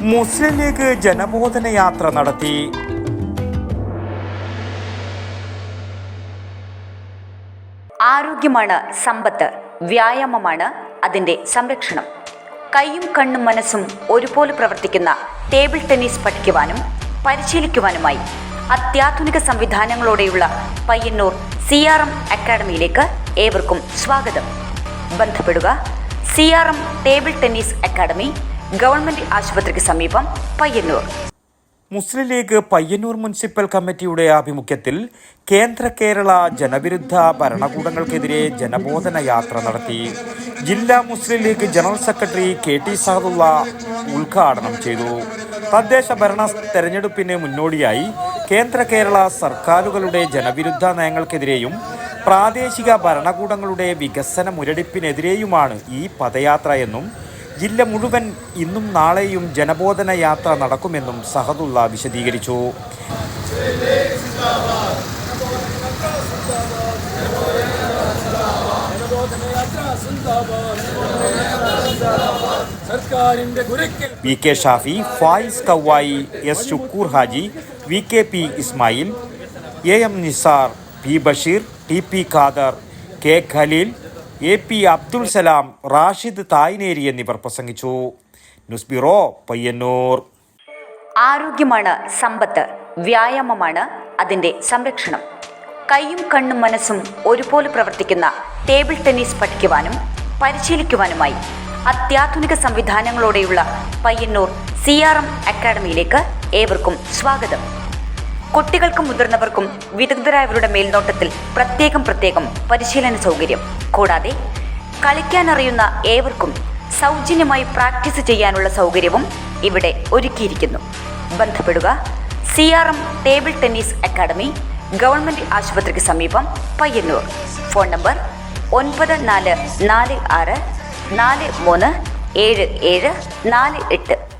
മുസ്ലിം league ജനബോധന യാത്ര നടത്തി. ആരോഗ്യമാണ് സമ്പത്ത്, വ്യായാമമാണ് അതിൻ്റെ സംരക്ഷണം. കൈയും കണ്ണും മനസ്സും ഒരുപോലെ പ്രവർത്തിക്കുന്ന ടേബിൾ ടെന്നീസ് പഠിക്കുവാനും പരിശീലിക്കുവാനുമായി അത്യാധുനിക സംവിധാനങ്ങളോടെയുള്ള പയ്യന്നൂർ CRM അക്കാഡമിയിലേക്ക് ഏവർക്കും സ്വാഗതം. ബന്ധപ്പെടുക CRM table tennis academy, government ആശുപത്രിക്ക് സമീപം, പയ്യന്നൂർ. മുസ്ലിം ലീഗ് പയ്യന്നൂർ മുനിസിപ്പൽ കമ്മിറ്റിയുടെ ആഭിമുഖ്യത്തിൽ കേന്ദ്ര കേരള ജനവിരുദ്ധ ഭരണകൂടങ്ങൾക്കെതിരെ ജനബോധന യാത്ര നടത്തി. ജില്ലാ മുസ്ലിം ലീഗ് ജനറൽ സെക്രട്ടറി KT സഅദുള്ള ഉദ്ഘാടനം ചെയ്തു. തദ്ദേശ ഭരണ തെരഞ്ഞെടുപ്പിന് മുന്നോടിയായി കേന്ദ്ര കേരള സർക്കാരുകളുടെ ജനവിരുദ്ധ നയങ്ങൾക്കെതിരെയും പ്രാദേശിക ഭരണകൂടങ്ങളുടെ വികസന മുരടിപ്പിനെതിരെയുമാണ് ഈ പദയാത്ര എന്നും ജില്ല മുഴുവൻ ഇന്നും നാളെയും ജനബോധന യാത്ര നടക്കുമെന്നും സഅദുള്ള വിശദീകരിച്ചു. VK Shafi, Fayis കവായി, S Shukkur Haji, VKP Ismail, AM Nisar, P Basheer, TP Khader, K Khaleel, AP Abdul Salam, Rashid Thayineri എന്നിവർ പ്രസംഗിച്ചു. News bureau, Payyanur. ആരോഗ്യമാണ് സമ്പത്ത്, വ്യായാമമാണ് അതിൻ്റെ സംരക്ഷണം. കൈയും കണ്ണും മനസ്സും ഒരുപോലെ പ്രവർത്തിക്കുന്ന ടേബിൾ ടെന്നീസ് പഠിക്കുവാനും പരിശീലിക്കുവാനുമായി അത്യാധുനിക സംവിധാനങ്ങളോടെയുള്ള പയ്യന്നൂർ CRM അക്കാഡമിയിലേക്ക് ഏവർക്കും സ്വാഗതം. കുട്ടികൾക്കും മുതിർന്നവർക്കും വിദഗ്ധരായവരുടെ മേൽനോട്ടത്തിൽ പ്രത്യേകം പരിശീലന സൗകര്യം. കൂടാതെ കളിക്കാനറിയുന്ന ഏവർക്കും സൗജന്യമായി പ്രാക്ടീസ് ചെയ്യാനുള്ള സൗകര്യവും ഇവിടെ ഒരുക്കിയിരിക്കുന്നു. ബന്ധപ്പെടുക CRM table tennis academy, government ആശുപത്രിക്ക് സമീപം, പയ്യന്നൂർ. Phone number 9446 437748.